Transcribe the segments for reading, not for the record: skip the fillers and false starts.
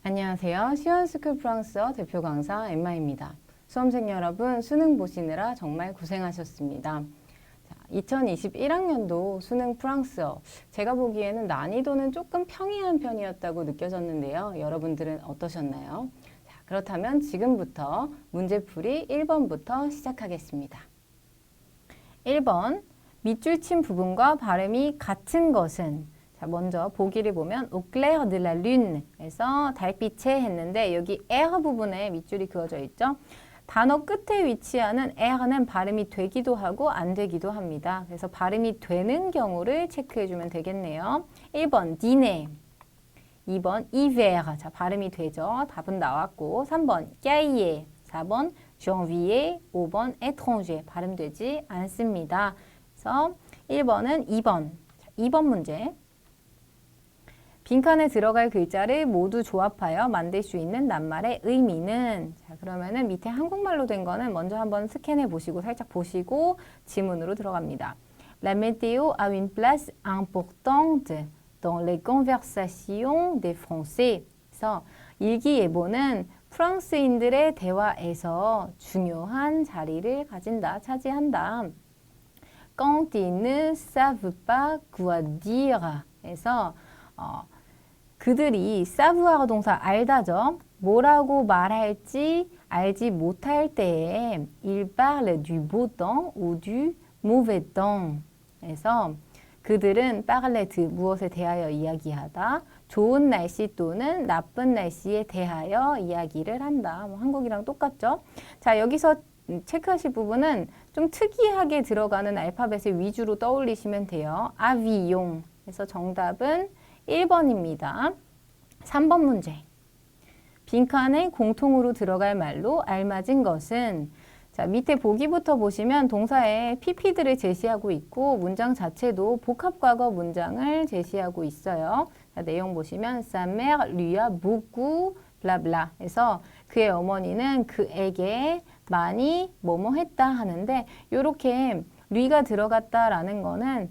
안녕하세요. 시원스쿨 프랑스어 대표 강사 엠마입니다. 수험생 여러분, 수능 보시느라 정말 고생하셨습니다. 2021학년도 수능 프랑스어, 제가 보기에는 난이도는 조금 평이한 편이었다고 느껴졌는데요. 여러분들은 어떠셨나요? 자, 그렇다면 지금부터 문제풀이 1번부터 시작하겠습니다. 1번, 밑줄 친 부분과 발음이 같은 것은? 자, 먼저 보기를 보면 au clair de la lune에서 달빛에 했는데 여기 R 부분에 밑줄이 그어져 있죠. 단어 끝에 위치하는 R는 발음이 되기도 하고 안 되기도 합니다. 그래서 발음이 되는 경우를 체크해 주면 되겠네요. 1번 dîner, 2번 hiver, 자 발음이 되죠. 답은 나왔고 3번 cahier, 4번 janvier, 5번 étranger, 발음되지 않습니다. 그래서 1번은 2번, 자, 2번 문제. 빈칸에 들어갈 글자를 모두 조합하여 만들 수 있는 낱말의 의미는? 자, 그러면은 밑에 한국말로 된 거는 먼저 한번 스캔해 보시고 살짝 보시고 지문으로 들어갑니다. La météo a une place importante dans les conversations des Français. 그래서 일기예보는 프랑스인들의 대화에서 중요한 자리를 가진다, 차지한다. Quand ils ne savent pas quoi dire. 그래서 그들이 사부아가 동사 알다죠. 뭐라고 말할지 알지 못할 때에 il parle du beau temps ou du mauvais temps. 그래서 그들은 parle de 무엇에 대하여 이야기하다. 좋은 날씨 또는 나쁜 날씨에 대하여 이야기를 한다. 뭐 한국이랑 똑같죠. 자, 여기서 체크하실 부분은 좀 특이하게 들어가는 알파벳을 위주로 떠올리시면 돼요. 아비용. 그래서 정답은 1번입니다. 3번 문제. 빈칸에 공통으로 들어갈 말로 알맞은 것은? 자, 밑에 보기부터 보시면 동사에 PP들을 제시하고 있고 문장 자체도 복합과거 문장을 제시하고 있어요. 자, 내용 보시면 Sa mère lui a beaucoup blabla 해서 그의 어머니는 그에게 많이 뭐뭐 했다 하는데 이렇게 류가 들어갔다라는 거는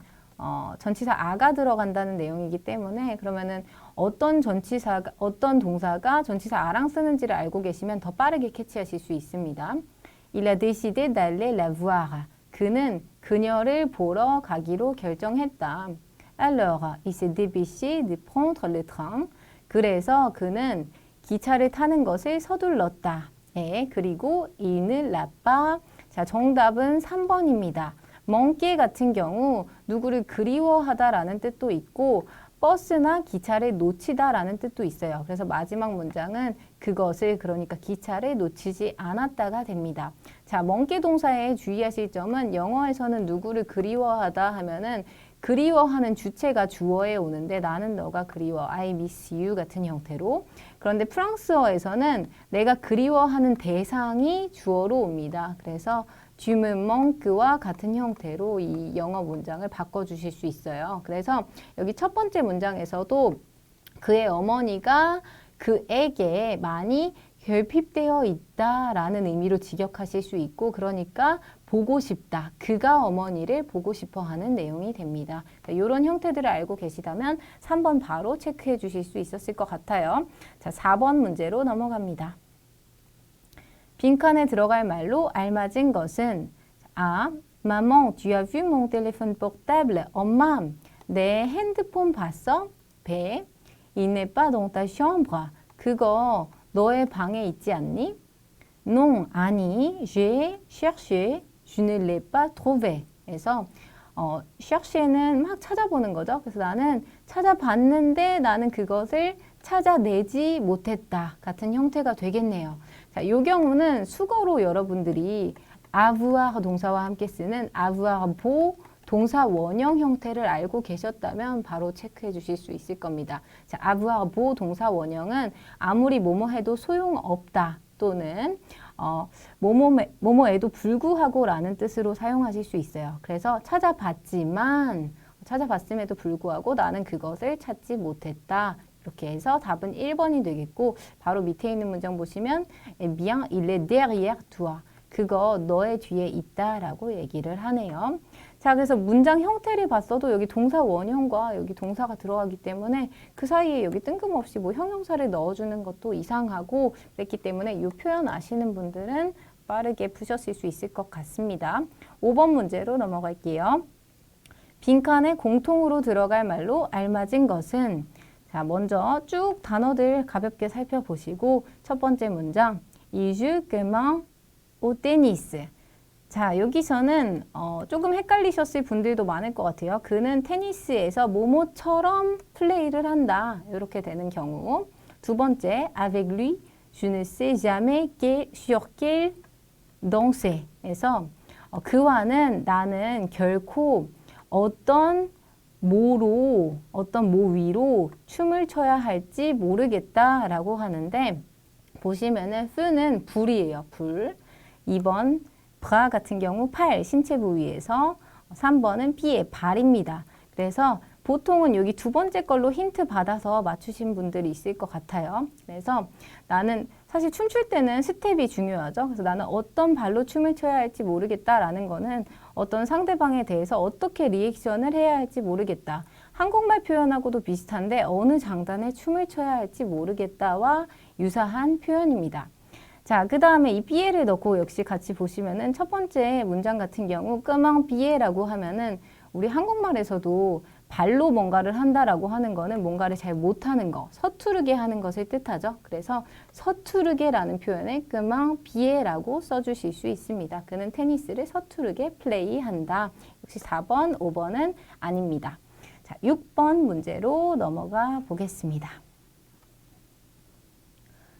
전치사 아가 들어간다는 내용이기 때문에 그러면은 어떤 동사가 전치사 아랑 쓰는지를 알고 계시면 더 빠르게 캐치하실 수 있습니다. Il a décidé d'aller la voir. 그는 그녀를 보러 가기로 결정했다. Alors, il s'est dépêché de prendre le train. 그래서 그는 기차를 타는 것을 서둘렀다. 예, 그리고 il ne l'a pas. 자, 정답은 3번입니다. 멍게 같은 경우 누구를 그리워하다라는 뜻도 있고 버스나 기차를 놓치다라는 뜻도 있어요. 그래서 마지막 문장은 그것을 그러니까 기차를 놓치지 않았다가 됩니다. 자, 멍게 동사에 주의하실 점은 영어에서는 누구를 그리워하다 하면은 그리워하는 주체가 주어에 오는데 나는 너가 그리워 I miss you 같은 형태로 그런데 프랑스어에서는 내가 그리워하는 대상이 주어로 옵니다. 그래서 tu me manque와 같은 형태로 이 영어 문장을 바꿔주실 수 있어요. 그래서 여기 첫 번째 문장에서도 그의 어머니가 그에게 많이 결핍되어 있다라는 의미로 직역하실 수 있고 그러니까 보고 싶다. 그가 어머니를 보고 싶어 하는 내용이 됩니다. 이런 형태들을 알고 계시다면 3번 바로 체크해 주실 수 있었을 것 같아요. 자, 4번 문제로 넘어갑니다. 빈칸에 들어갈 말로 알맞은 것은 A. Maman, tu as vu mon téléphone portable? 엄마, 내 핸드폰 봤어? B. Il n'est pas dans ta chambre. 그거 너의 방에 있지 않니? Non, 아니, j'ai cherché, je ne l'ai pas trouvé. 그래서 chercher는 막 찾아보는 거죠. 그래서 나는 찾아봤는데 나는 그것을 찾아내지 못했다. 같은 형태가 되겠네요. 자, 이 경우는 수거로 여러분들이 avoir 동사와 함께 쓰는 avoir beau 동사 원형 형태를 알고 계셨다면 바로 체크해 주실 수 있을 겁니다. 자, avoir beau 동사 원형은 아무리 뭐뭐 해도 소용없다 또는 뭐뭐에도 불구하고 라는 뜻으로 사용하실 수 있어요. 그래서 찾아봤음에도 불구하고 나는 그것을 찾지 못했다. 이렇게 해서 답은 1번이 되겠고 바로 밑에 있는 문장 보시면 bien, il est derrière toi. 그거 너의 뒤에 있다라고 얘기를 하네요. 자, 그래서 문장 형태를 봤어도 여기 동사 원형과 여기 동사가 들어가기 때문에 그 사이에 여기 뜬금없이 뭐 형용사를 넣어주는 것도 이상하고 그랬기 때문에 이 표현 아시는 분들은 빠르게 푸셨을 수 있을 것 같습니다. 5번 문제로 넘어갈게요. 빈칸에 공통으로 들어갈 말로 알맞은 것은, 자, 먼저 쭉 단어들 가볍게 살펴보시고 첫 번째 문장 Il joue comment au tennis. 자, 여기서는 조금 헷갈리셨을 분들도 많을 것 같아요. 그는 테니스에서 뭐뭐처럼 플레이를 한다. 이렇게 되는 경우. 두 번째, avec lui, je ne sais jamais sur quel danser.에서 그와는 나는 결코 어떤 모 위로 춤을 춰야 할지 모르겠다라고 하는데 보시면은 f는 불이에요. 불. 2번 bras 같은 경우 팔, 신체 부위에서 3번은 pied, 발입니다. 그래서 보통은 여기 두 번째 걸로 힌트 받아서 맞추신 분들이 있을 것 같아요. 그래서 나는 사실 춤출 때는 스텝이 중요하죠. 그래서 나는 어떤 발로 춤을 춰야 할지 모르겠다라는 거는 어떤 상대방에 대해서 어떻게 리액션을 해야 할지 모르겠다. 한국말 표현하고도 비슷한데 어느 장단에 춤을 춰야 할지 모르겠다와 유사한 표현입니다. 자, 그 다음에 이 비에를 넣고 역시 같이 보시면은 첫 번째 문장 같은 경우 끄멍 비에라고 하면은 우리 한국말에서도 발로 뭔가를 한다라고 하는 거는 뭔가를 잘 못하는 거, 서투르게 하는 것을 뜻하죠. 그래서 서투르게라는 표현에 끄멍 비에라고 써주실 수 있습니다. 그는 테니스를 서투르게 플레이한다. 역시 4번, 5번은 아닙니다. 자, 6번 문제로 넘어가 보겠습니다.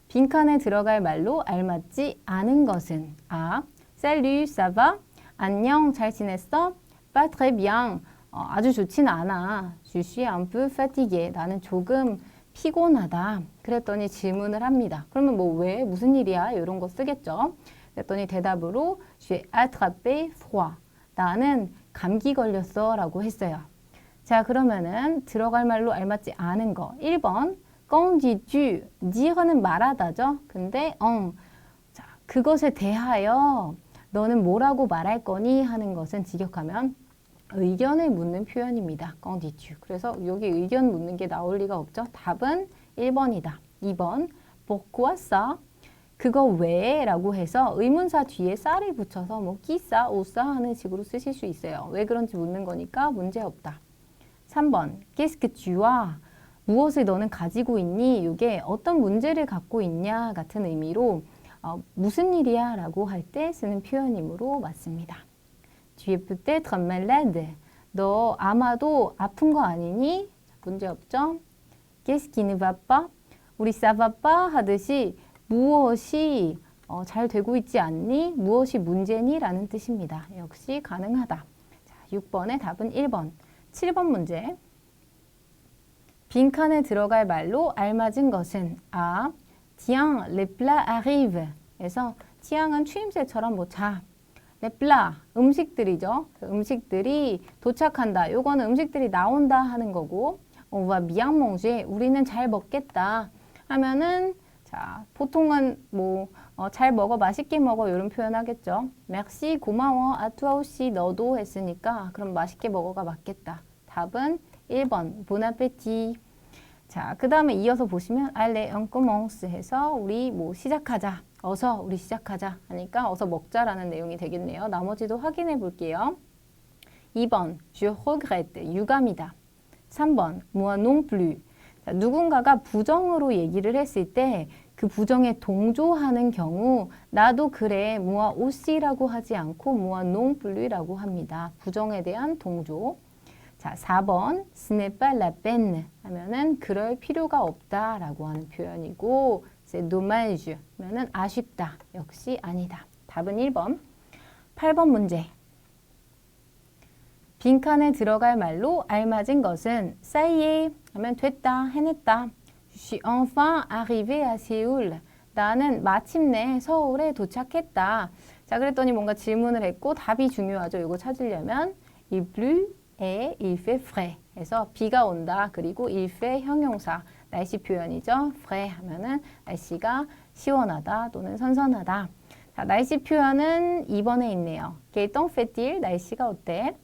빈칸에 들어갈 말로 알맞지 않은 것은 아, salut, ça va? 안녕, 잘 지냈어? pas très bien. 아주 좋진 않아. Je suis un peu fatigué. 나는 조금 피곤하다. 그랬더니 질문을 합니다. 그러면 뭐 왜? 무슨 일이야? 이런 거 쓰겠죠. 그랬더니 대답으로 j'ai attrapé froid. 나는 감기 걸렸어 라고 했어요. 자, 그러면은 들어갈 말로 알맞지 않은 거. 1번 Qu'en dis-tu? dire는 말하다죠. 근데 자, 그것에 대하여 너는 뭐라고 말할 거니? 하는 것은 직역하면 의견을 묻는 표현입니다. Qu'en dis-tu? 그래서 여기 의견 묻는 게 나올 리가 없죠. 답은 1번이다. 2번 Pourquoi ça? 그거 왜? 라고 해서 의문사 뒤에 싸를 붙여서 뭐 끼싸, 오싸 하는 식으로 쓰실 수 있어요. 왜 그런지 묻는 거니까 문제 없다. 3번 Qu'est-ce que tu as? 무엇을 너는 가지고 있니? 이게 어떤 문제를 갖고 있냐 같은 의미로 무슨 일이야? 라고 할 때 쓰는 표현이므로 맞습니다. Tu es peut-être malade. 너 아마도 아픈 거 아니니? 문제 없죠? Qu'est-ce qui ne va pas? 우리 ça va pas 하듯이 무엇이 잘 되고 있지 않니? 무엇이 문제니? 라는 뜻입니다. 역시 가능하다. 자, 6번의 답은 1번. 7번 문제. 빈칸에 들어갈 말로 알맞은 것은 아, tiens, les plats arrivent. 그래서 tiens은 추임새처럼 뭐 자, les plats, 음식들이죠. 음식들이 도착한다. 요거는 음식들이 나온다 하는 거고 on va bien manger. 우리는 잘 먹겠다 하면은 자, 보통은 뭐 잘 먹어, 맛있게 먹어 이런 표현 하겠죠. merci, 고마워, à toi aussi, 너도 했으니까 그럼 맛있게 먹어가 맞겠다. 답은 1번, bon appétit. 자, 그 다음에 이어서 보시면 allez, on commence 해서 우리 뭐 시작하자. 어서 우리 시작하자 하니까 어서 먹자라는 내용이 되겠네요. 나머지도 확인해 볼게요. 2번, je regrette, 유감이다. 3번, moi non plus. 자, 누군가가 부정으로 얘기를 했을 때 그 부정에 동조하는 경우 나도 그래, moi aussi라고 하지 않고 moi non plus라고 합니다. 부정에 대한 동조. 자, 4번 ce n'est pas la peine 하면은 그럴 필요가 없다라고 하는 표현이고 c'est dommage 하면은 아쉽다. 역시 아니다. 답은 1번. 8번 문제. 빈칸에 들어갈 말로 알맞은 것은 ça y est 하면 됐다, 해냈다. Je suis enfin arrivé à Séoul. 나는 마침내 서울에 도착했다. 자, 그랬더니 뭔가 질문을 했고 답이 중요하죠. 이거 찾으려면 il pleut et il fait frais 해서 비가 온다. 그리고 il fait 형용사 날씨 표현이죠. frais 하면은 날씨가 시원하다 또는 선선하다. 자, 날씨 표현은 2번에 있네요. Quel temps fait-il? 날씨가 어때?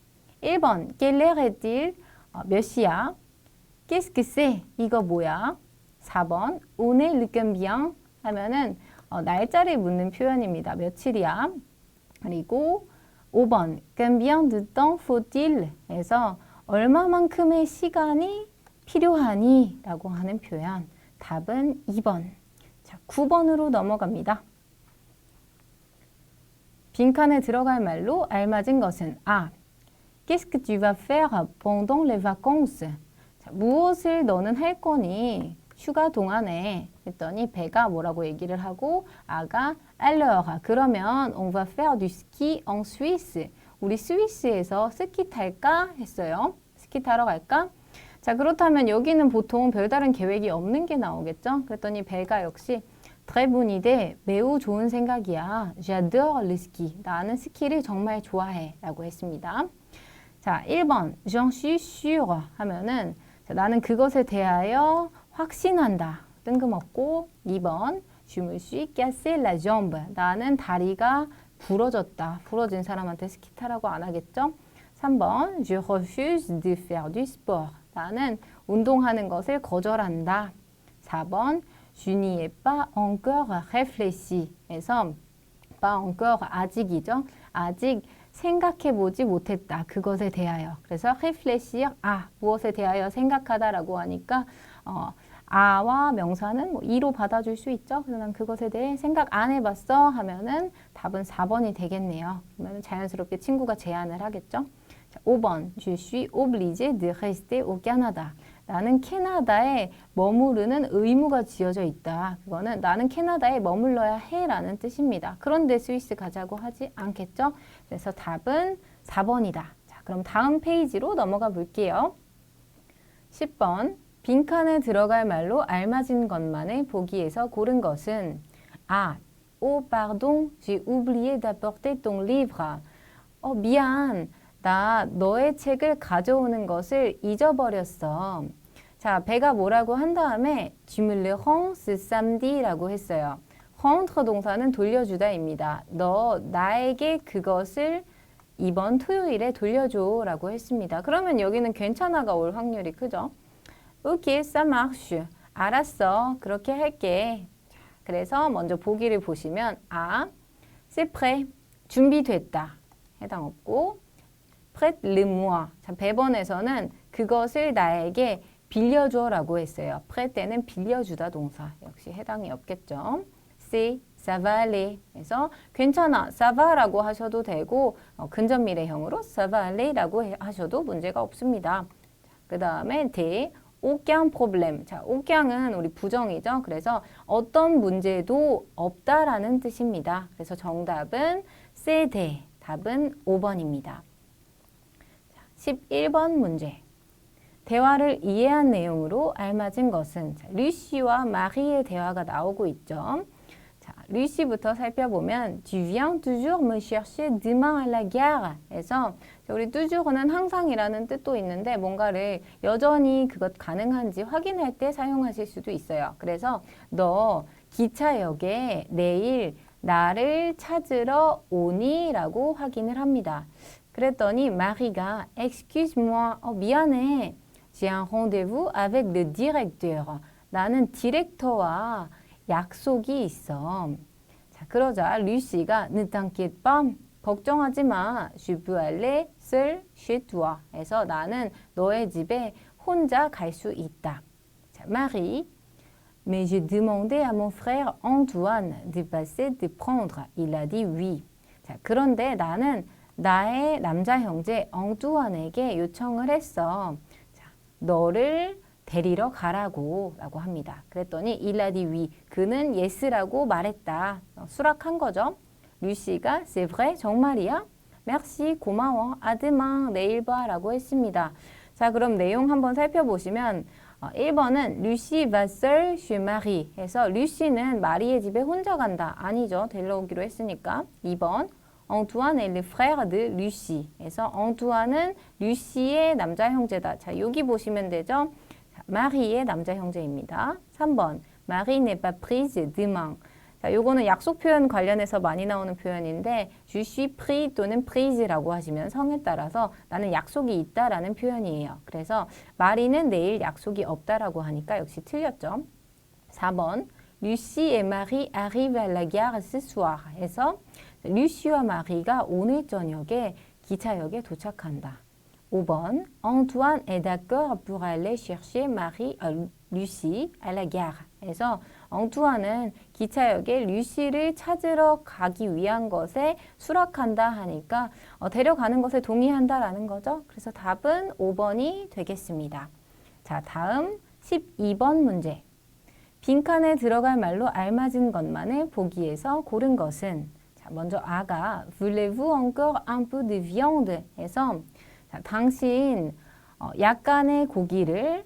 1번 quelle heure est-il? 몇 시야? Qu'est-ce que c'est? 이거 뭐야? 4번 on est le combien? 하면은 날짜를 묻는 표현입니다. 며칠이야? 그리고 5번 combien de temps faut-il? 해서 얼마만큼의 시간이 필요하니? 라고 하는 표현. 답은 2번. 자, 9번으로 넘어갑니다. 빈칸에 들어갈 말로 알맞은 것은 Qu'est-ce que tu vas faire pendant les vacances? 자, 무엇을 너는 할 거니? 휴가 동안에 했더니 배가 뭐라고 얘기를 하고 아가 alors 그러면 on va faire du ski en Suisse. 우리 스위스에서 스키 탈까 했어요. 스키 타러 갈까? 자, 그렇다면 여기는 보통 별다른 계획이 없는 게 나오겠죠? 그랬더니 배가 역시 très bonne idée, 매우 좋은 생각이야. J'adore le ski. 나는 스키를 정말 좋아해 라고 했습니다. 자, 1번 j'en suis sûre 하면은 자, 나는 그것에 대하여 확신한다. 뜬금없고 2번 je me suis cassé la jambe. 나는 다리가 부러졌다. 부러진 사람한테 스키 타라고 안 하겠죠? 3번 je refuse de faire du sport. 나는 운동하는 것을 거절한다. 4번 je n'y ai pas encore réfléchi. 해서 pas encore 아직이죠. 아직 생각해보지 못했다. 그것에 대하여. 그래서 réfléchir 무엇에 대하여 생각하다라고 하니까 아와 명사는 뭐 이로 받아줄 수 있죠. 그래서 난 그것에 대해 생각 안 해봤어 하면은 답은 4번이 되겠네요. 그러면 자연스럽게 친구가 제안을 하겠죠. 자, 5번 Je suis obligé de rester au Canada. 나는 캐나다에 머무르는 의무가 지어져 있다. 그거는 나는 캐나다에 머물러야 해라는 뜻입니다. 그런데 스위스 가자고 하지 않겠죠? 그래서 답은 4번이다. 자, 그럼 다음 페이지로 넘어가 볼게요. 10번 빈칸에 들어갈 말로 알맞은 것만을 보기에서 고른 것은 Oh pardon, j'ai oublié d'apporter ton livre. 미안. 나 너의 책을 가져오는 것을 잊어버렸어. 자, 배가 뭐라고 한 다음에 Tu me le rends ce samedi라고 했어요. rendre 동사는 돌려주다입니다. 너 나에게 그것을 이번 토요일에 돌려줘 라고 했습니다. 그러면 여기는 괜찮아가 올 확률이 크죠. Ok, ça marche. 알았어. 그렇게 할게. 그래서 먼저 보기를 보시면 c'est prêt. 준비됐다. 해당 없고 prête-le-moi. 자, 배번에서는 그것을 나에게 빌려줘라고 했어요. prête는 빌려주다 동사. 역시 해당이 없겠죠. C'est, ça va aller. 그래서 괜찮아, ça va라고 하셔도 되고 근접 미래형으로 ça va aller라고 하셔도 문제가 없습니다. 그 다음에 des, aucun problème. 자, aucun은 우리 부정이죠. 그래서 어떤 문제도 없다라는 뜻입니다. 그래서 정답은 c'est des. 답은 5번입니다. 11번 문제. 대화를 이해한 내용으로 알맞은 것은 루시와 마리의 대화가 나오고 있죠. 자, 루시부터 살펴보면 Tu viens toujours me chercher demain à la gare. 해서 우리 toujours 는 항상이라는 뜻도 있는데 뭔가를 여전히 그것 가능한지 확인할 때 사용하실 수도 있어요. 그래서 너 기차역에 내일 나를 찾으러 오니? 라고 확인을 합니다. 그랬더니 마리가 Excuse-moi, 미안해. J'ai un rendez-vous avec le directeur. 나는 디렉터와 약속이 있어. 자, 그러자 루시가 Ne t'inquiète pas. 걱정하지 마. Je peux aller seul chez toi. 해서 나는 너의 집에 혼자 갈 수 있다. 자, 마리 Mais j'ai demandé à mon frère Antoine de passer te prendre. Il a dit oui. 자, 그런데 나는 나의 남자 형제 엉뚜안에게 요청을 했어. 자, 너를 데리러 가라고 라고 합니다. 그랬더니 il a dit oui. 그는 yes라고 말했다. 수락한 거죠. 루시가 c'est vrai? 정말이야? merci, 고마워. à demain, 내일 봐 라고 했습니다. 자, 그럼 내용 한번 살펴보시면 1번은 루시 va seul chez Marie 해서 루시는 마리의 집에 혼자 간다. 아니죠. 데려오기로 했으니까. 2번 엉투안 est le frère de Lucie 해서 엉투안은 루시의 남자 형제다. 자, 여기 보시면 되죠. 자, 마리의 남자 형제입니다. 3번 Marie n'est pas prise demain. 자, 요거는 약속 표현 관련해서 많이 나오는 표현인데 je suis pris 또는 prise라고 하시면 성에 따라서 나는 약속이 있다라는 표현이에요. 그래서 마리는 내일 약속이 없다라고 하니까 역시 틀렸죠. 4번 Lucie et Marie arrivent à la gare ce soir 해서 루시와 마리가 오늘 저녁에 기차역에 도착한다. 5번 Antoine est d'accord pour aller chercher Marie, Lucie à la gare 해서 엉투아는 기차역에 루시를 찾으러 가기 위한 것에 수락한다 하니까 데려가는 것에 동의한다라는 거죠. 그래서 답은 5번이 되겠습니다. 자, 다음 12번 문제. 빈칸에 들어갈 말로 알맞은 것만을 보기에서 고른 것은 자, 먼저 아가 Voulez-vous encore un peu de viande 해서 자, 당신 약간의 고기를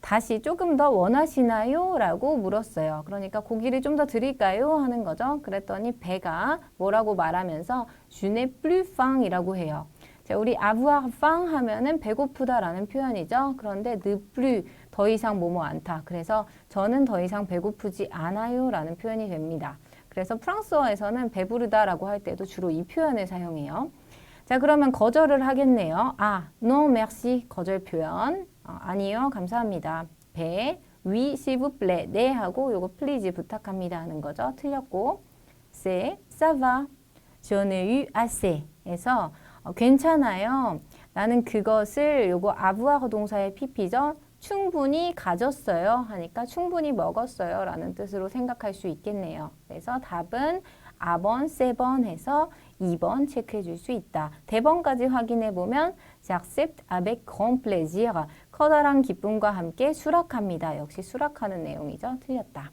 다시 조금 더 원하시나요? 라고 물었어요. 그러니까 고기를 좀 더 드릴까요? 하는 거죠. 그랬더니 배가 뭐라고 말하면서 Je n'ai plus faim 이라고 해요. 자, 우리 avoir faim 하면은 배고프다라는 표현이죠. 그런데 ne plus 더 이상 뭐뭐 않다. 그래서 저는 더 이상 배고프지 않아요 라는 표현이 됩니다. 그래서 프랑스어에서는 배부르다라고 할 때도 주로 이 표현을 사용해요. 자, 그러면 거절을 하겠네요. 아, non merci 거절 표현. 아니요, 감사합니다. 배, oui, s'il vous plaît. 네 하고 요거 please 부탁합니다 하는 거죠. 틀렸고. c'est, ça va. j'en ai eu assez. 해서 괜찮아요. 나는 그것을 요거 avoir 동사의 pp죠. 충분히 가졌어요 하니까 충분히 먹었어요 라는 뜻으로 생각할 수 있겠네요. 그래서 답은 A번, C번 해서 2번 체크해 줄 수 있다. 대번까지 확인해 보면 J'accepte avec grand plaisir. 커다란 기쁨과 함께 수락합니다. 역시 수락하는 내용이죠. 틀렸다.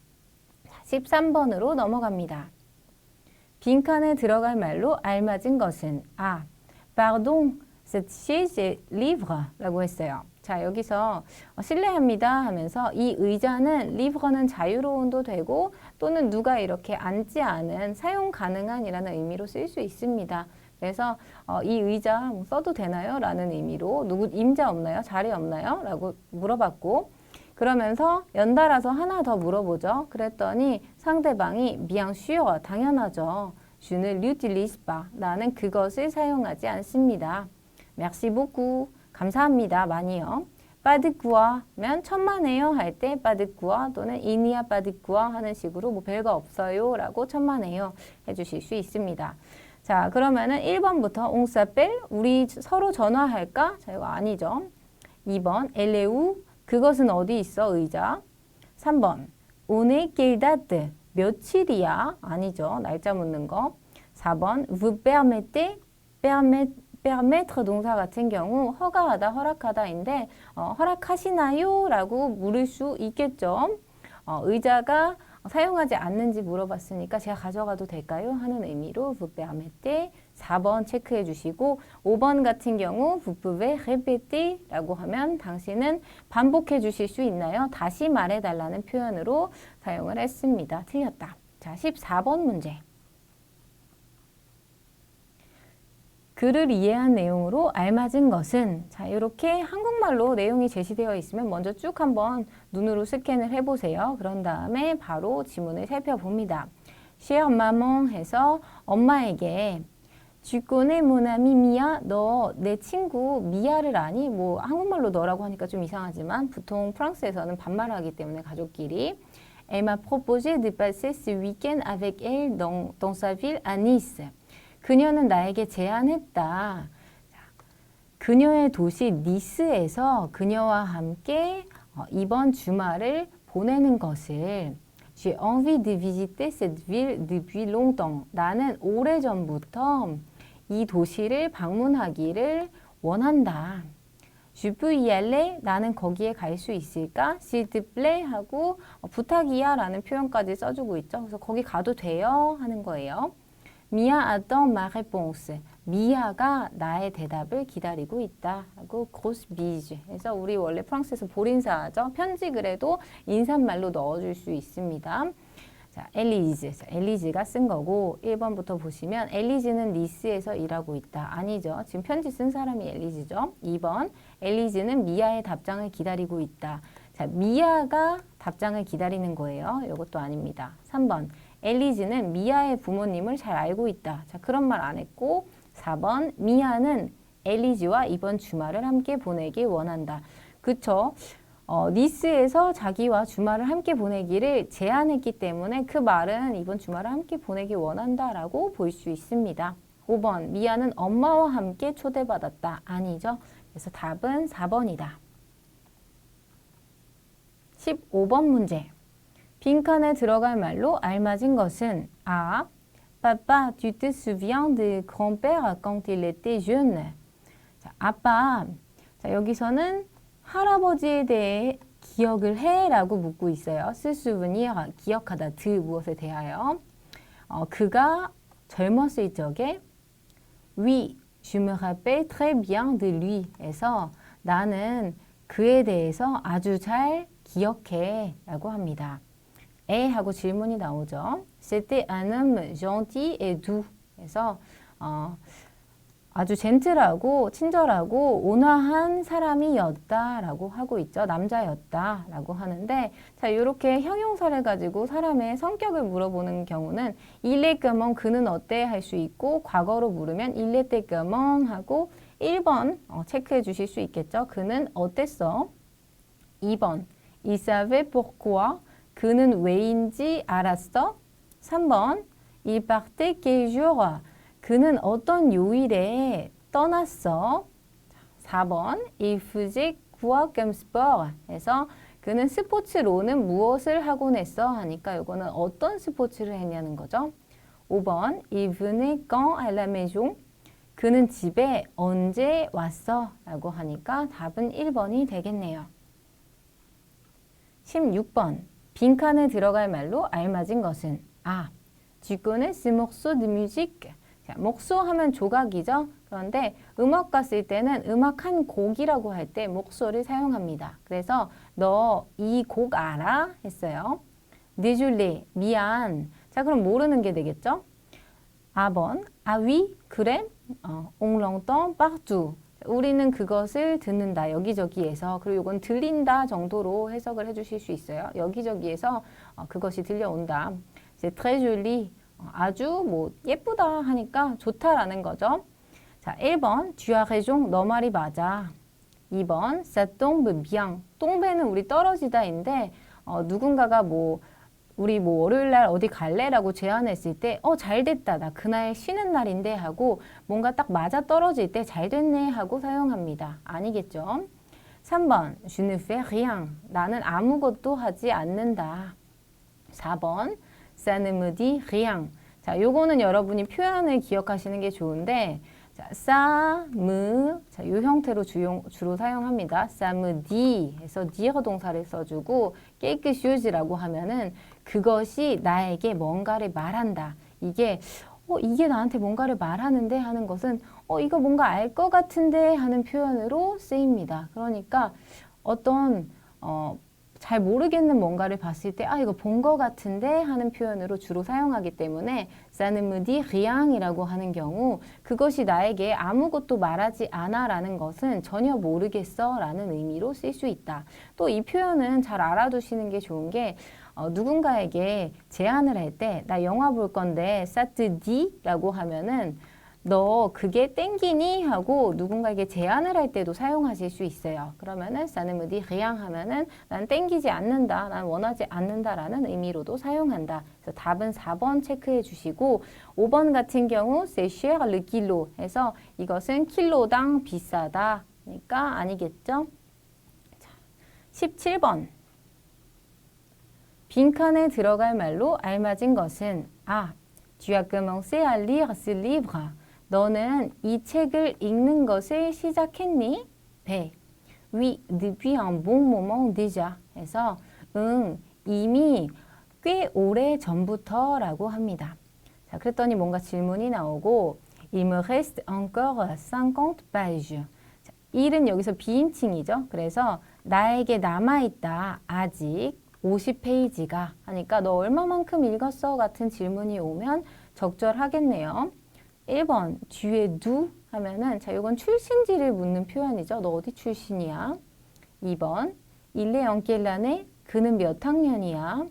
13번으로 넘어갑니다. 빈칸에 들어갈 말로 알맞은 것은 아, pardon, cette chaise est libre 라고 했어요. 자, 여기서 실례합니다 하면서 이 의자는 livre는 자유로운도 되고 또는 누가 이렇게 앉지 않은 사용 가능한 이라는 의미로 쓸 수 있습니다. 그래서 이 의자 써도 되나요? 라는 의미로 누구 임자 없나요? 자리 없나요? 라고 물어봤고 그러면서 연달아서 하나 더 물어보죠. 그랬더니 상대방이 bien sûr, 당연하죠. Je ne l'utilise pas. 나는 그것을 사용하지 않습니다. Merci beaucoup. 감사합니다. 많이요. pas de quoi면 천만에요 할 때 pas de quoi 또는 il n'y a pas de quoi 하는 식으로 뭐 별거 없어요 라고 천만에요 해주실 수 있습니다. 자, 그러면은 1번부터 on s'appelle 우리 서로 전화할까? 자, 이거 아니죠. 2번 elle est où? 그것은 어디 있어? 의자. 3번 on est quelle date? 며칠이야? 아니죠. 날짜 묻는 거. 4번 vous permettez? permettre 동사 같은 경우 허가하다, 허락하다인데 허락하시나요? 라고 물을 수 있겠죠. 의자가 사용하지 않는지 물어봤으니까 제가 가져가도 될까요? 하는 의미로 vous permettez 4번 체크해 주시고 5번 같은 경우 vous pouvez répéter 라고 하면 당신은 반복해 주실 수 있나요? 다시 말해달라는 표현으로 사용을 했습니다. 틀렸다. 자, 14번 문제. 글을 이해한 내용으로 알맞은 것은 자, 이렇게 한국말로 내용이 제시되어 있으면 먼저 쭉 한번 눈으로 스캔을 해보세요. 그런 다음에 바로 지문을 살펴봅니다. Chère maman 해서 엄마에게 Tu connais mon amie Mia? 너 내 친구 미아를 아니? 뭐 한국말로 너라고 하니까 좀 이상하지만 보통 프랑스에서는 반말하기 때문에 가족끼리 Elle m'a proposé de passer ce week-end avec elle dans sa ville à Nice. 그녀는 나에게 제안했다. 그녀의 도시 니스에서 그녀와 함께 이번 주말을 보내는 것을 J'ai envie de visiter cette ville depuis longtemps. 나는 오래전부터 이 도시를 방문하기를 원한다. Je peux y aller? 나는 거기에 갈 수 있을까? S'il te plaît? 하고 부탁이야 라는 표현까지 써주고 있죠. 그래서 거기 가도 돼요? 하는 거예요. 미아 attend ma réponse. 미아가 나의 대답을 기다리고 있다. 하고 grosse bise. 그래서 우리 원래 프랑스에서 볼인사죠. 편지 글에도 인사말로 넣어줄 수 있습니다. 자, 엘리즈. 엘리즈가 쓴 거고 1번부터 보시면 엘리즈는 니스에서 일하고 있다. 아니죠. 지금 편지 쓴 사람이 엘리즈죠. 2번 엘리즈는 미아의 답장을 기다리고 있다. 자, 미아가 답장을 기다리는 거예요. 이것도 아닙니다. 3번. 엘리즈는 미아의 부모님을 잘 알고 있다. 자, 그런 말 안 했고 4번. 미아는 엘리즈와 이번 주말을 함께 보내길 원한다. 그쵸? 니스에서 자기와 주말을 함께 보내기를 제안했기 때문에 그 말은 이번 주말을 함께 보내길 원한다라고 볼 수 있습니다. 5번. 미아는 엄마와 함께 초대받았다. 아니죠. 그래서 답은 4번이다. 15번 문제. 빈칸에 들어갈 말로 알맞은 것은 A. Papa, tu te souviens de grand-père quand il était jeune? 자, 아빠. 자, 여기서는 할아버지에 대해 기억을 해? 라고 묻고 있어요. se souvenir, 기억하다, de 무엇에 대하여. 그가 젊었을 적에 Oui, je me rappelle très bien de lui. 에서 나는 그에 대해서 아주 잘 기억해 라고 합니다. 에 하고 질문이 나오죠. C'était un homme gentil et doux. 그래서 아주 젠틀하고 친절하고 온화한 사람이었다라고 하고 있죠. 남자였다라고 하는데 자, 이렇게 형용사를 가지고 사람의 성격을 물어보는 경우는 il est comment 그는 어때 할 수 있고 과거로 물으면 il était comment 하고 1번 체크해 주실 수 있겠죠. 그는 어땠어? 2번 il savait pourquoi 그는 왜인지 알았어? 3번 il partait quel jour 그는 어떤 요일에 떠났어? 4번 il faisait quoi comme sport 해서 그는 스포츠로는 무엇을 하곤 했어? 하니까 이거는 어떤 스포츠를 했냐는 거죠. 5번 il venait quand à la maison 그는 집에 언제 왔어? 라고 하니까 답은 1번이 되겠네요. 16번 빈칸에 들어갈 말로 알맞은 것은 A. Tu connais ce morceau de musique? 자, 목소 하면 조각이죠. 그런데 음악가 쓸 때는 음악 한 곡이라고 할 때 목소를 사용합니다. 그래서 너 이 곡 알아? 했어요. désolé, 미안. 자, 그럼 모르는 게 되겠죠? 4번, ah oui, 그래? on l'entend partout. 우리는 그것을 듣는다. 여기저기에서. 그리고 이건 들린다 정도로 해석을 해주실 수 있어요. 여기저기에서 그것이 들려온다. c'est très joli. 아주 뭐 예쁘다 하니까 좋다라는 거죠. 자, 1번 tu as raison. 너 말이 맞아. 2번 ça tombe bien. tombe는 우리 떨어지다인데 누군가가 우리 월요일 날 어디 갈래라고 제안했을 때 잘 됐다. 나 그날 쉬는 날인데 하고 뭔가 딱 맞아 떨어질 때 잘 됐네 하고 사용합니다. 아니겠죠? 3번 je ne fais rien. 나는 아무것도 하지 않는다. 4번 ça ne me dit rien. 자, 요거는 여러분이 표현을 기억하시는 게 좋은데 자, ça me 자, 요 형태로 주로 사용합니다. ça me dit 해서 dire 동사를 써주고 quelque chose라고 하면은 그것이 나에게 뭔가를 말한다. 이게 이게 나한테 뭔가를 말하는데 하는 것은 이거 뭔가 알 것 같은데 하는 표현으로 쓰입니다. 그러니까 어떤 잘 모르겠는 뭔가를 봤을 때 이거 본 것 같은데 하는 표현으로 주로 사용하기 때문에 ça ne me dit rien이라고 하는 경우 그것이 나에게 아무것도 말하지 않아 라는 것은 전혀 모르겠어 라는 의미로 쓸 수 있다. 또 이 표현은 잘 알아두시는 게 좋은 게 누군가에게 제안을 할 때 나 영화 볼 건데 ça te dit 라고 하면은 너 그게 땡기니? 하고 누군가에게 제안을 할 때도 사용하실 수 있어요. 그러면은 ça ne me dit rien 하면은 난 땡기지 않는다, 난 원하지 않는다라는 의미로도 사용한다. 그래서 답은 4번 체크해 주시고 5번 같은 경우 c'est cher le kilo 해서 이것은 킬로당 비싸다. 그러니까 아니겠죠? 자, 17번 빈칸에 들어갈 말로 알맞은 것은 tu as commencé à lire ce livre. 너는 이 책을 읽는 것을 시작했니? 배. Oui, depuis un bon moment déjà. 해서 이미 꽤 오래 전부터 라고 합니다. 자, 그랬더니 뭔가 질문이 나오고 Il me reste encore 50 pages. 자, 일은 여기서 비인칭이죠. 그래서 나에게 남아있다. 아직 50페이지가 하니까 너 얼마만큼 읽었어? 같은 질문이 오면 적절하겠네요. 1번 뒤에 d'où 하면은 자 이건 출신지를 묻는 표현이죠. 너 어디 출신이야? 2번 Il est en quelle année? 그는 몇 학년이야?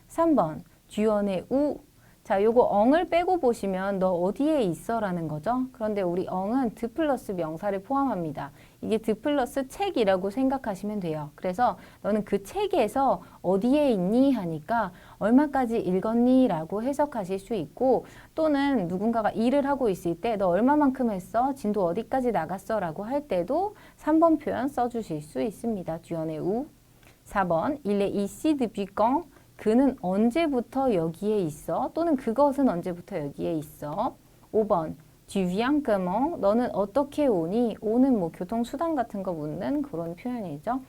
3번. Tu en es où? 자, 요거 엉을 빼고 보시면 너 어디에 있어? 라는 거죠. 그런데 우리 엉은 드 플러스 명사를 포함합니다. 이게 드 플러스 책이라고 생각하시면 돼요. 그래서 너는 그 책에서 어디에 있니? 하니까 얼마까지 읽었니? 라고 해석하실 수 있고 또는 누군가가 일을 하고 있을 때 너 얼마만큼 했어? 진도 어디까지 나갔어? 라고 할 때도 3번 표현 써주실 수 있습니다. Tu en es où? 4번. Il est ici depuis quand? 그는 언제부터 여기에 있어? 또는 그것은 언제부터 여기에 있어? 5번. Tu viens comment? 너는 어떻게 오니? 오는 뭐 교통수단 같은 거 묻는 그런 표현이죠.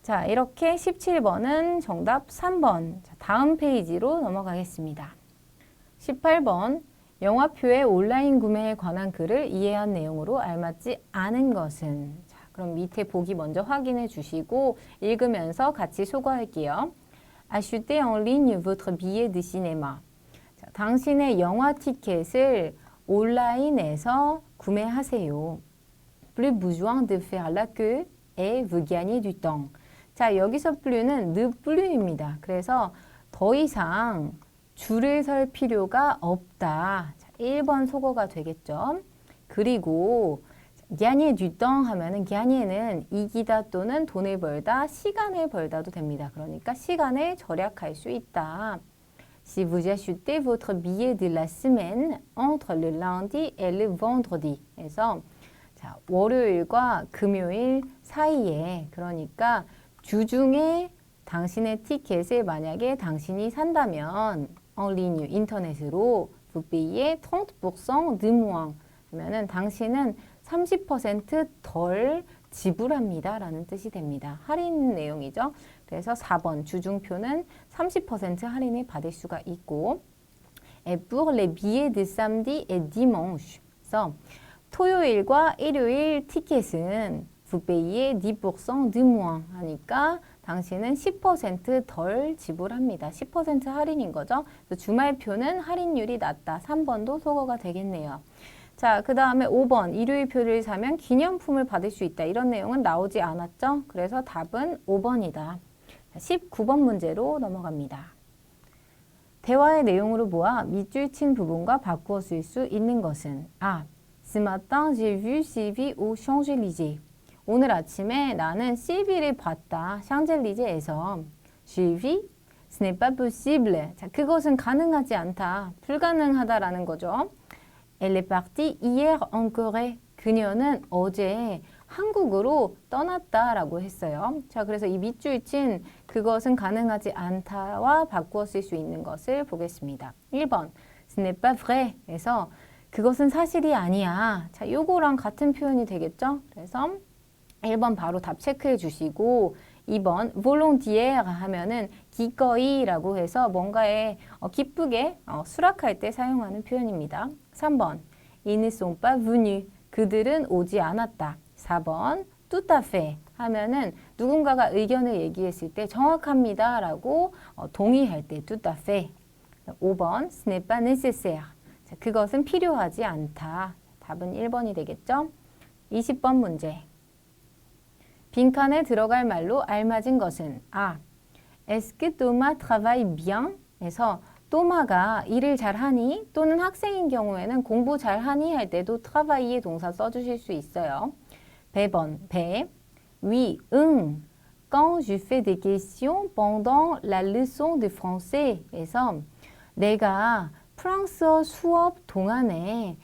자, 이렇게 17번은 정답 3번. 자, 다음 페이지로 넘어가겠습니다. 18번. 영화표의 온라인 구매에 관한 글을 이해한 내용으로 알맞지 않은 것은? 자, 그럼 밑에 보기 먼저 확인해 주시고 읽으면서 같이 소거할게요. Achetez en ligne votre billet de cinéma. 자, 당신의 영화 티켓을 온라인에서 구매하세요. Plus besoin de faire la queue et vous gagnez du temps. 자, 여기서 plu는 ne plus입니다. 그래서 더 이상 줄을 설 필요가 없다. 자, 1번 소거가 되겠죠. 그리고 gagner du temps 하면은 gagner는 이기다 또는 돈을 벌다, 시간을 벌다도 됩니다. 그러니까 시간을 절약할 수 있다. Si vous achetez votre billet de la semaine entre le lundi et le vendredi. 그래서 자, 월요일과 금요일 사이에 그러니까 주중에 당신의 티켓을 만약에 당신이 산다면 en ligne 인터넷으로 vous payez 30% de moins 하면은 당신은 30% 덜 지불합니다. 라는 뜻이 됩니다. 할인 내용이죠. 그래서 4번 주중표는 30% 할인을 받을 수가 있고 Et pour les billets de samedi et dimanche. 그래서 토요일과 일요일 티켓은 vous payez 10% de moins 하니까 당신은 10%덜 지불합니다. 10% 할인인 거죠. 주말표는 할인율이 낮다. 3번도 소거가 되겠네요. 자, 그 다음에 5번 일요일표를 사면 기념품을 받을 수 있다. 이런 내용은 나오지 않았죠. 그래서 답은 5번이다. 19번 문제로 넘어갑니다. 대화의 내용으로 보아 밑줄 친 부분과 바꾸어 쓸 수 있는 것은 아, Ce matin j'ai vu Sylvie au Champs-Élysées. 오늘 아침에 나는 실비를 봤다. 샹젤리제에서. Sylvie, ce n'est pas possible. 자, 그것은 가능하지 않다. 불가능하다라는 거죠. Elle est partie hier en Corée. 그녀는 어제 한국으로 떠났다라고 했어요. 자, 그래서 이 밑줄 친 그것은 가능하지 않다와 바꾸어 쓸 수 있는 것을 보겠습니다. 1번, ce n'est pas vrai. 그래서 그것은 사실이 아니야. 자, 요거랑 같은 표현이 되겠죠? 그래서 1번 바로 답 체크해 주시고 2번 volontiers 하면은 기꺼이라고 해서 뭔가에 기쁘게 수락할 때 사용하는 표현입니다. 3번 ils ne sont pas venus. 그들은 오지 않았다. 4번 tout à fait 하면은 누군가가 의견을 얘기했을 때 정확합니다 라고 동의할 때 tout à fait. 5번 ce n'est pas nécessaire. 자, 그것은 필요하지 않다. 답은 1번이 되겠죠? 20번 문제. 빈칸에 들어갈 말로 알맞은 것은 아, est-ce que Thomas travaille bien? 에서 또마가 일을 잘하니 또는 학생인 경우에는 공부 잘하니 할 때도 travailler 동사 써주실 수 있어요. 배번, 배, oui, 응. Quand je fais des questions pendant la leçon de français 에서 내가 프랑스어 수업 동안에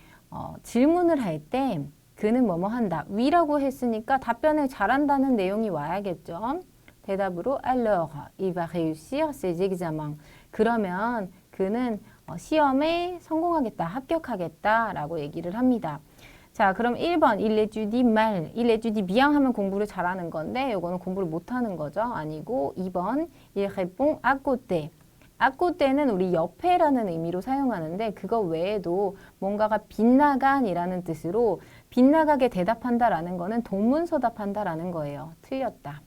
질문을 할 때 그는 뭐뭐 한다. 위라고 했으니까 답변을 잘한다는 내용이 와야겠죠. 대답으로 alors, il va réussir ses examens. 그러면 그는 시험에 성공하겠다, 합격하겠다 라고 얘기를 합니다. 자, 그럼 1번 il étudie mal, il étudie bien 하면 공부를 잘하는 건데 이거는 공부를 못하는 거죠. 아니고 2번 il répond à côté. 아꼬떼는 우리 옆에라는 의미로 사용하는데 그거 외에도 뭔가가 빗나간이라는 뜻으로 빗나가게 대답한다라는 거는 동문서답한다라는 거예요. 틀렸다.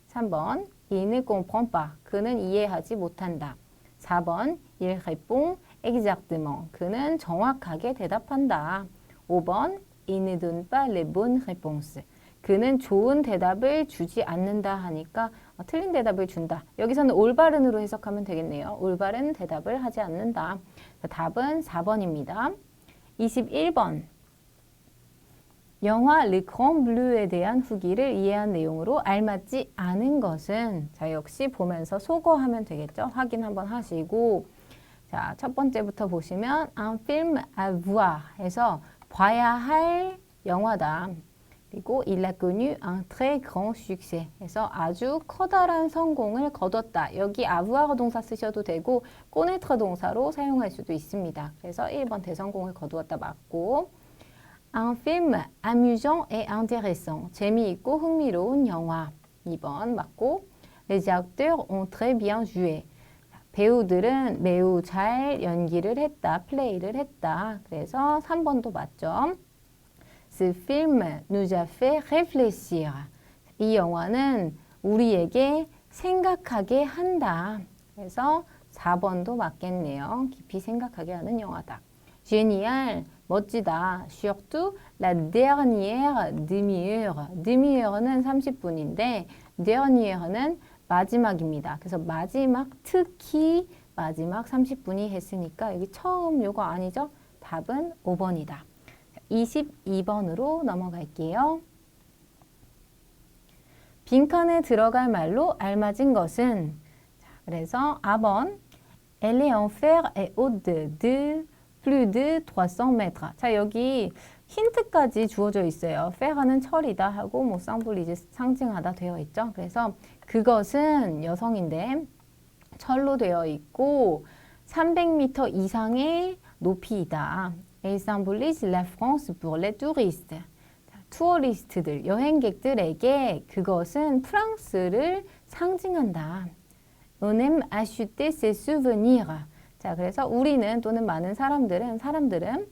3번 il ne comprend pas. 그는 이해하지 못한다. 4번 il répond exactement. 그는 정확하게 대답한다. 5번 il ne donne pas les bonnes réponses. 그는 좋은 대답을 주지 않는다 하니까 틀린 대답을 준다. 여기서는 올바른으로 해석하면 되겠네요. 올바른 대답을 하지 않는다. 답은 4번입니다. 21번. 영화 Le Grand Blue에 대한 후기를 이해한 내용으로 알맞지 않은 것은 자 역시 보면서 소거하면 되겠죠. 확인 한번 하시고 자 첫 번째부터 보시면 un film à voir 해서 봐야 할 영화다. 그리고 il a connu un très grand succès 해서 아주 커다란 성공을 거뒀다. 여기 avoir 동사 쓰셔도 되고 connaître 동사로 사용할 수도 있습니다. 그래서 1번 대성공을 거두었다 맞고 Un film amusant et intéressant. 재미있고 흥미로운 영화. 2번 맞고 Les acteurs ont très bien joué. 배우들은 매우 잘 연기를 했다. 플레이를 했다. 그래서 3번도 맞죠. Ce film nous a fait réfléchir. 이 영화는 우리에게 생각하게 한다. 그래서 4번도 맞겠네요. 깊이 생각하게 하는 영화다. Génial. 멋지다. Surtout la dernière demi-heure. demi-heure는 30분인데 dernière는 마지막입니다. 그래서 마지막, 특히 마지막 30분이 했으니까 여기 처음 요거 아니죠? 답은 5번이다. 22번으로 넘어갈게요. 빈칸에 들어갈 말로 알맞은 것은 자, 그래서 A번 Elle est en fer et haute de plus de 300 mètres. 자 여기 힌트까지 주어져 있어요. 페어는 철이다 하고 뭐 쌍블리즈 상징하다 되어 있죠. 그래서 그것은 여성인데 철로 되어 있고 300m 이상의 높이이다. Elle symbolise la France pour les touristes. 투어리스트들, 여행객들에게 그것은 프랑스를 상징한다. On aime acheter ses souvenirs. 자, 그래서 우리는 또는 많은 사람들은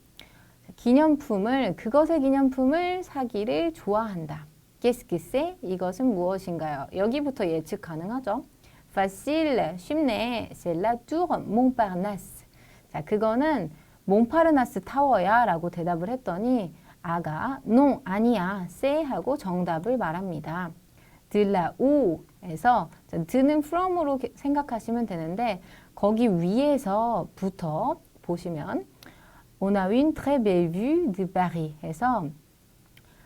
기념품을 그것의 기념품을 사기를 좋아한다. Qu'est-ce que c'est? 이것은 무엇인가요? 여기부터 예측 가능하죠. Facile, 쉽네. C'est la tour Montparnasse. 자, 그거는 몽파르나스 타워야 라고 대답을 했더니 아가 non, 아니야. c'est 하고 정답을 말합니다. de là où 에서 드는 from으로 생각하시면 되는데 거기 위에서부터 보시면 On a une très belle vue de Paris 해서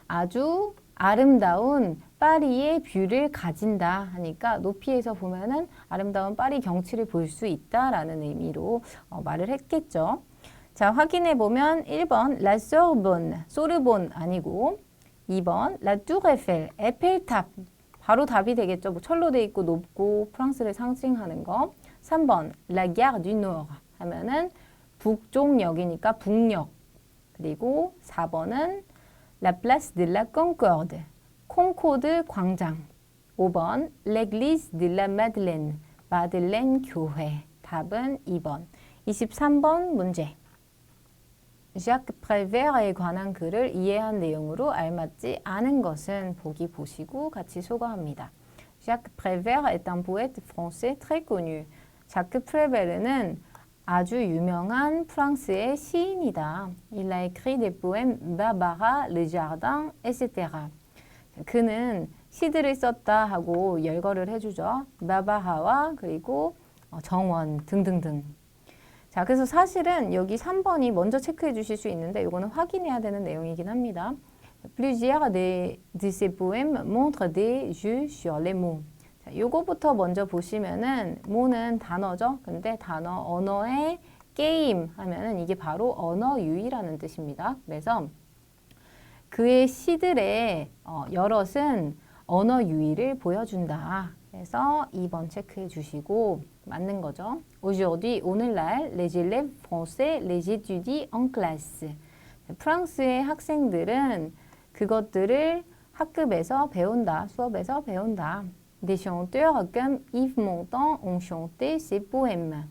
아주 아름다운 파리의 뷰를 가진다 하니까 높이에서 보면은 아름다운 파리 경치를 볼 수 있다라는 의미로 말을 했겠죠. 자, 확인해 보면 1번 La Sorbonne, 소르본 아니고 2번 La Tour Eiffel, 에펠탑 바로 답이 되겠죠. 뭐 철로 돼 있고 높고 프랑스를 상징하는 거. 3번 La Gare du Nord 하면은 북쪽역이니까 북역. 그리고 4번은 La Place de la Concorde, 콩코드 광장. 5번 L'Église de la Madeleine, 마들렌 교회. 답은 2번. 23번 문제. 자크 프레베르에 관한 글을 이해한 내용으로 알맞지 않은 것은 보기 보시고 같이 소거합니다. 자크 프레베르 est un poète français très connu. 자크 프레베르는 아주 유명한 프랑스의 시인이다. Il a écrit des poèmes Barbara, Le Jardin, etc. 그는 시들을 썼다 하고 열거를 해주죠. 바바하와 그리고 정원 등등등. 자, 그래서 사실은 여기 3번이 먼저 체크해 주실 수 있는데 이거는 확인해야 되는 내용이긴 합니다. Plusieurs de ces poèmes montrent des jeux sur les mots. 자, 요거부터 먼저 보시면은 모는 단어죠. 근데 단어, 언어의 게임 하면은 이게 바로 언어 유희라는 뜻입니다. 그래서 그의 시들의 여럿은 언어 유희를 보여준다. 그래서 2번 체크해 주시고 맞는 거죠. Aujourd'hui, 오늘날, les élèves français les étudient en classe. 프랑스의 학생들은 그것들을 학급에서 배운다, 수업에서 배운다. Des chanteurs comme Yves Montand ont chanté ses poèmes.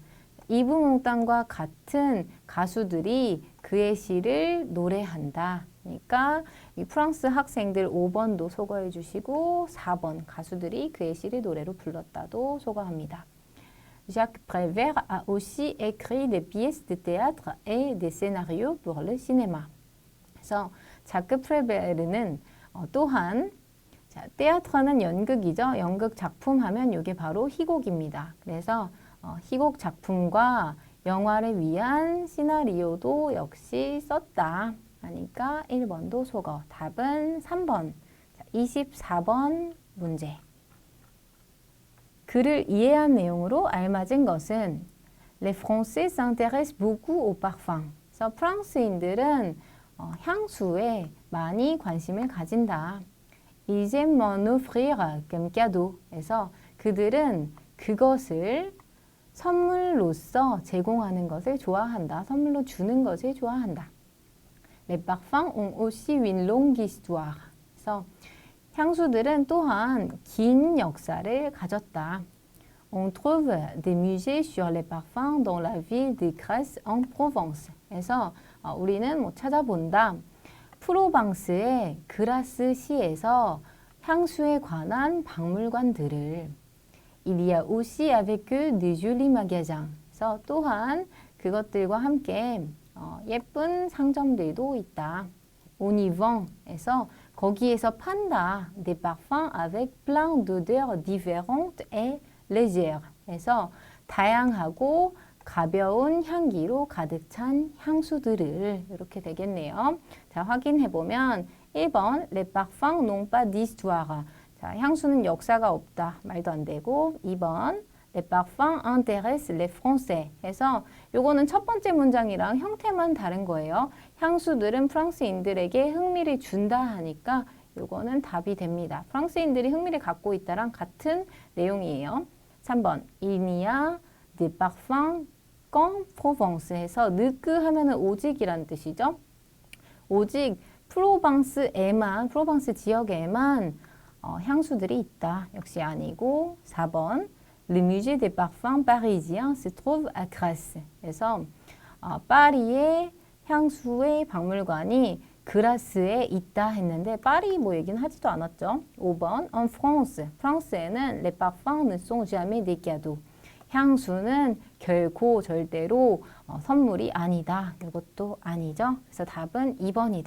이브 몽땅과 같은 가수들이 그의 시를 노래한다. 그러니까 이 프랑스 학생들 5번도 소거해 주시고 4번 가수들이 그의 시를 노래로 불렀다도 소거합니다. Jacques Prévert a aussi écrit des pièces de théâtre et des scénarios pour le cinéma. 그래서 자크 프레베르는 또한 자, 테아트르는 연극이죠. 연극 작품 하면 이게 바로 희곡입니다. 그래서 희곡 작품과 영화를 위한 시나리오도 역시 썼다. 하니까 1번도 속어. 답은 3번. 자, 24번 문제. 글을 이해한 내용으로 알맞은 것은 Les Français s'intéressent beaucoup au parfum. 그래서 프랑스인들은 향수에 많이 관심을 가진다. Ils aiment m'en offrir comme cadeau. 그래서 그들은 그것을 선물로서 제공하는 것을 좋아한다. 선물로 주는 것을 좋아한다. Les parfums ont aussi une longue histoire. 그래서 향수들은 또한 긴 역사를 가졌다. On trouve des musées sur les parfums dans la ville de Grasse en Provence. 그래서 우리는 찾아본다. 프로방스의 그라스 시에서 향수에 관한 박물관들을 Il y a aussi avec eux des jolis magasins. 그래서 또한 그것들과 함께 예쁜 상점들도 있다. On y vend. 해서 거기에서 판다. Des parfums avec plein d'odeurs différentes et légères. 해서 다양하고 가벼운 향기로 가득 찬 향수들을 이렇게 되겠네요. 자, 확인해 보면 1번 Les parfums n'ont pas d'histoire. 자, 향수는 역사가 없다. 말도 안 되고 2번 Les parfums intéressent les Français. 해서 요거는 첫 번째 문장이랑 형태만 다른 거예요. 향수들은 프랑스인들에게 흥미를 준다 하니까 요거는 답이 됩니다. 프랑스인들이 흥미를 갖고 있다랑 같은 내용이에요. 3번 Il n'y a des parfums qu'en Provence. 해서 느그 하면은 오직이란 뜻이죠. 오직 프로방스에만, 프로방스 지역에만 향수들이 있다. 역시 아니고 4번 Le musée des parfums parisiens se trouve à Grasse. 그래서 파리의 향수의 박물관이 그라스에 있다 했는데 파리 뭐 얘기는 하지도 않았죠. 5번 En France. 프랑스에는 Les parfums ne sont jamais des cadeaux. 향수는 결코 절대로 선물이 아니다. 이것도 아니죠. 그래서 답은 2번이다.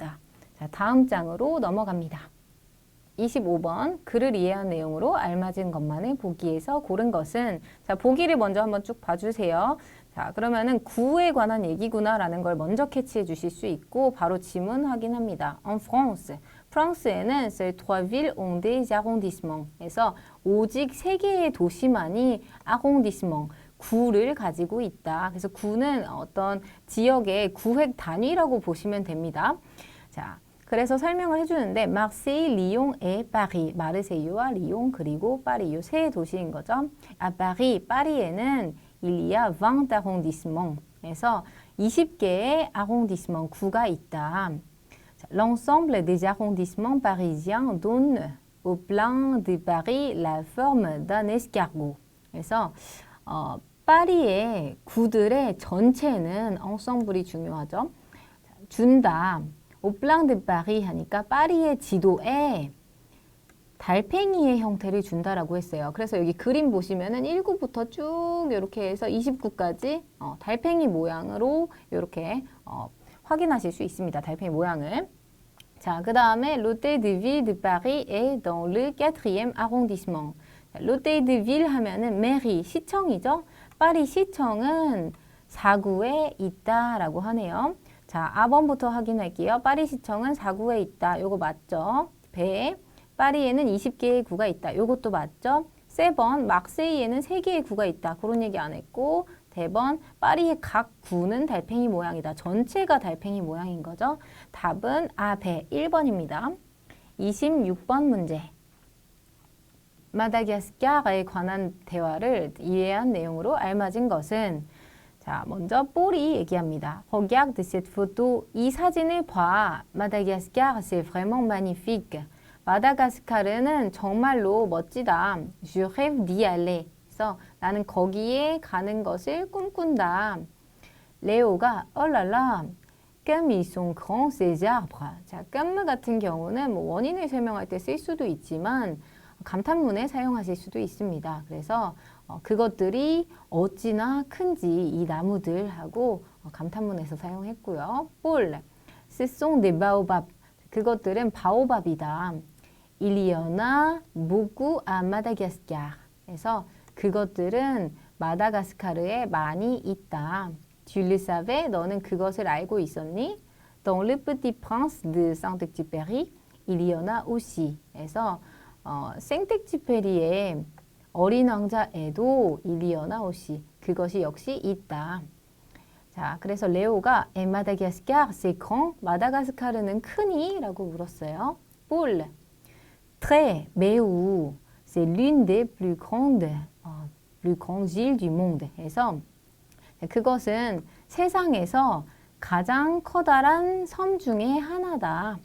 자, 다음 장으로 넘어갑니다. 25번 글을 이해한 내용으로 알맞은 것만을 보기에서 고른 것은 자, 보기를 먼저 한번 쭉 봐주세요. 자, 그러면은 구에 관한 얘기구나라는 걸 먼저 캐치해 주실 수 있고 바로 지문 확인합니다. En France. 프랑스에는 ces trois villes ont des arrondissements. 그래서 오직 세 개의 도시만이 arrondissement, 구를 가지고 있다. 그래서 구는 어떤 지역의 구획 단위라고 보시면 됩니다. 자, 그래서 설명을 해주는데 마르세유, 리옹, 에 파리, 마르세유와 리옹 그리고 파리 이 세 도시인 거죠. 아 파리, 파리에는 il y a 20 arrondissements. 그래서 20개의 arrondissement 구가 있다. L'ensemble des arrondissements parisiens donne au plan de Paris la forme d'un escargot. 그래서 파리의 구들의 전체는 ensemble이 중요하죠. 준다. au plan de Paris 하니까 파리의 지도에 달팽이의 형태를 준다라고 했어요. 그래서 여기 그림 보시면은 1구부터 쭉 이렇게 해서 29까지 달팽이 모양으로 이렇게 확인하실 수 있습니다. 달팽이 모양을. 자, 그 다음에 l'Hôtel de Ville de Paris est dans le 4e arrondissement. l'Hôtel de Ville 하면은 메리, 시청이죠. 파리 시청은 4구에 있다라고 하네요. 자, 아번부터 확인할게요. 파리 시청은 4구에 있다. 요거 맞죠? 배. 파리에는 20개의 구가 있다. 요것도 맞죠? 세번, 막세이에는 3개의 구가 있다. 그런 얘기 안 했고 대번, 파리의 각 구는 달팽이 모양이다. 전체가 달팽이 모양인 거죠. 답은 배 1번입니다. 26번 문제. 마다가스카르에 관한 대화를 이해한 내용으로 알맞은 것은 자, 먼저 뽀리 얘기합니다. Regarde cette photo. 이 사진을 봐. Madagascar, c'est vraiment magnifique. 마다가스카르는 정말로 멋지다. Je rêve d'y aller. 그래서 나는 거기에 가는 것을 꿈꾼다. 레오가 얼랄라, comme ils sont grands ces arbres. 자, comme 같은 경우는 뭐 원인을 설명할 때 쓸 수도 있지만 감탄문에 사용하실 수도 있습니다. 그래서 그것들이 어찌나 큰지 이 나무들하고 감탄문에서 사용했고요. 볼, ce sont des baobabs. 그것들은 바오밥이다. Il y en a beaucoup à Madagascar. 그래서 그것들은 마다가스카르에 많이 있다. Tu le savais? 너는 그것을 알고 있었니? Dans Le Petit Prince de Saint-Exupéry, il y en a aussi. 그래서 생텍쥐페리의 어린 왕자에도 il y en a aussi. 그것이 역시 있다. 자, 그래서 레오가 Et Madagascar, c'est grand? 마다가스카르는 크니? 라고 물었어요. Paul, très, 매우. C'est l'une des plus grandes îles du monde. 해서 그것은 세상에서 가장 커다란 섬 중에 하나다.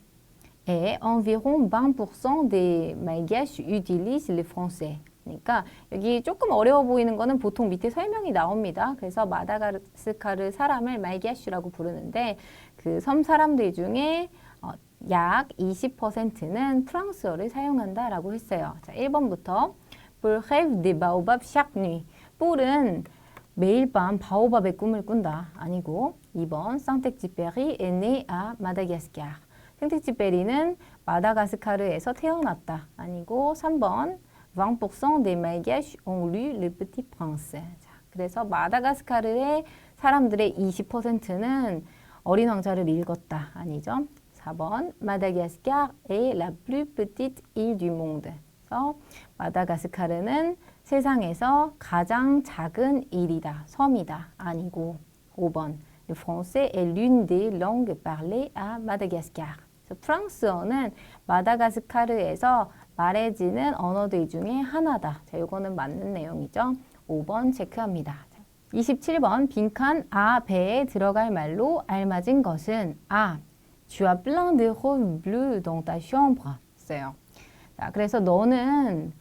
Et environ 20% des Malgaches utilisent le français. 그러니까 여기 조금 어려워 보이는 거는 보통 밑에 설명이 나옵니다. 그래서 마다가스카르 사람을 말게슈라고 부르는데 그 섬 사람들 중에 약 20%는 프랑스어를 사용한다라고 했어요. 자, 1번부터 Paul rêve des baobabs chaque nuit. 폴은 매일 밤 바오밥의 꿈을 꾼다. 아니고 2번 Saint-Exupéry est né à Madagascar. 생텍쥐페리는 마다가스카르에서 태어났다. 아니고 3번 20% des Malgaches ont lu Le Petit Prince. 자, 그래서 마다가스카르의 사람들의 20%는 어린 왕자를 읽었다. 아니죠? 4번 Madagascar est la plus petite île du monde. 그래서 마다가스카르는 세상에서 가장 작은 일이다. 섬이다. 아니고 5번 Le français est l'une des langues parlées à Madagascar. 그래서 프랑스어는 마다가스카르에서 말해지는 언어들 중에 하나다. 자, 이거는 맞는 내용이죠. 5번 체크합니다. 27번 빈칸 아 배에 들어갈 말로 알맞은 것은 아 Tu as plein de robes bleues dans ta chambre. 있어요. 자, 그래서 너는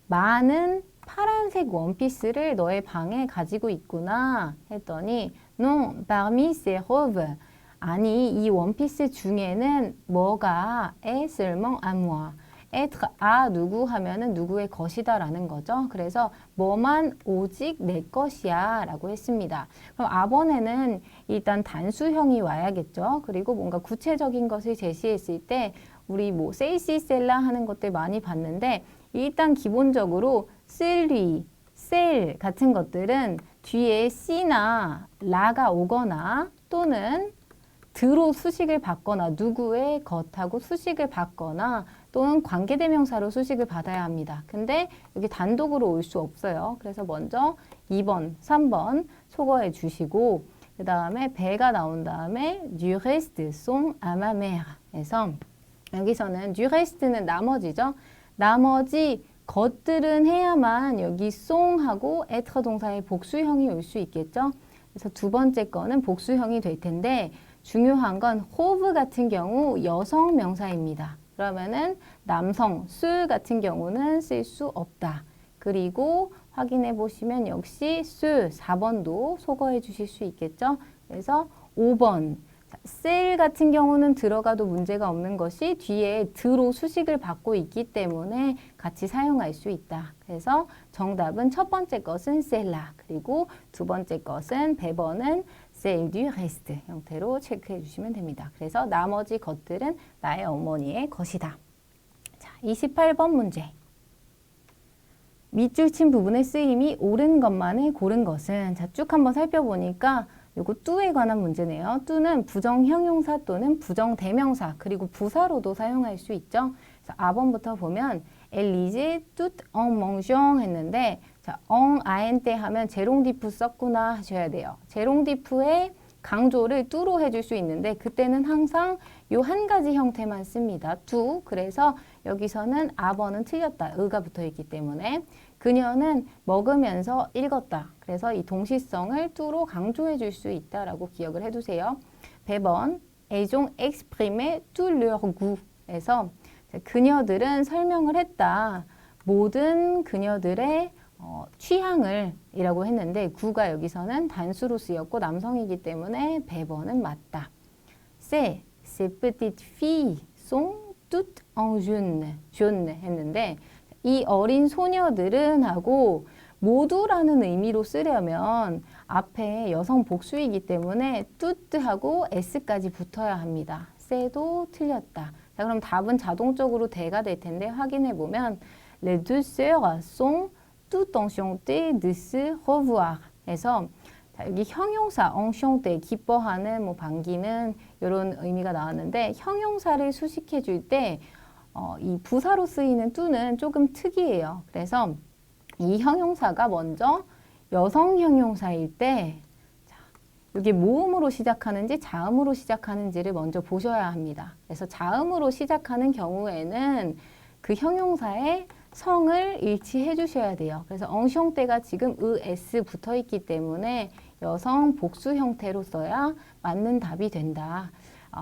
많은 파란색 원피스를 너의 방에 가지고 있구나 했더니 Non, parmi ces robes. 아니, 이 원피스 중에는 뭐가 est seulement à moi. être à 누구 하면은 누구의 것이다 라는 거죠. 그래서 뭐만 오직 내 것이야 라고 했습니다. 그럼 아번에는 일단 단수형이 와야겠죠. 그리고 뭔가 구체적인 것을 제시했을 때 우리 뭐 세이시 셀라 하는 것들 많이 봤는데 일단 기본적으로 셀리, 셀 같은 것들은 뒤에 씨나 라가 오거나 또는 드로 수식을 받거나 누구의 것하고 수식을 받거나 또는 관계대명사로 수식을 받아야 합니다. 근데 여기 단독으로 올 수 없어요. 그래서 먼저 2번, 3번 소거해 주시고 그 다음에 배가 나온 다음에 du reste sont à ma mère 해서 여기서는 du reste는 나머지죠. 나머지 것들은 해야만 여기 송하고 être 동사의 복수형이 올 수 있겠죠. 그래서 두 번째 거는 복수형이 될 텐데 중요한 건 호브 같은 경우 여성 명사입니다. 그러면은 남성, 술 같은 경우는 쓸 수 없다. 그리고 확인해 보시면 역시 술 4번도 소거해 주실 수 있겠죠. 그래서 5번 셀 같은 경우는 들어가도 문제가 없는 것이 뒤에 드로 수식을 받고 있기 때문에 같이 사용할 수 있다. 그래서 정답은 첫 번째 것은 셀라 그리고 두 번째 것은 배번은 셀 듀 레스트 형태로 체크해 주시면 됩니다. 그래서 나머지 것들은 나의 어머니의 것이다. 자, 28번 문제. 밑줄 친 부분의 쓰임이 옳은 것만을 고른 것은 자, 쭉 한번 살펴보니까 요거 뚜에 관한 문제네요. 뚜는 부정형용사 또는 부정대명사 그리고 부사로도 사용할 수 있죠. 그래서 아번부터 보면 엘리제 뚜 엉 멍숑 했는데 자, 엉 아엔테 하면 제롱디프 썼구나 하셔야 돼요. 제롱디프의 강조를 뚜로 해줄 수 있는데 그때는 항상 요 한 가지 형태만 씁니다. 뚜. 그래서 여기서는 아번은 틀렸다. 의가 붙어 있기 때문에 그녀는 먹으면서 읽었다. 그래서 이 동시성을 뚜로 강조해 줄 수 있다라고 기억을 해두세요. 배번 Elles ont exprimé tout leur goût에서 그녀들은 설명을 했다. 모든 그녀들의 취향을 이라고 했는데 구가 여기서는 단수로 쓰였고 남성이기 때문에 배번은 맞다. Ces petites filles sont toutes en jaune 했는데 이 어린 소녀들은 하고 모두라는 의미로 쓰려면 앞에 여성 복수이기 때문에 뚜트하고 s까지 붙어야 합니다. 세도 틀렸다. 자, 그럼 답은 자동적으로 대가 될 텐데 확인해 보면 Les deux sœurs sont tout enchantées de se revoir. 해서 자, 여기 형용사 enchanté 기뻐하는 뭐 반기는 이런 의미가 나왔는데 형용사를 수식해 줄 때 이 부사로 쓰이는 또는 조금 특이해요. 그래서 이 형용사가 먼저 여성 형용사일 때 자, 이게 모음으로 시작하는지 자음으로 시작하는지를 먼저 보셔야 합니다. 그래서 자음으로 시작하는 경우에는 그 형용사의 성을 일치해 주셔야 돼요. 그래서 enchanté가 지금 es 붙어 있기 때문에 여성 복수 형태로 써야 맞는 답이 된다.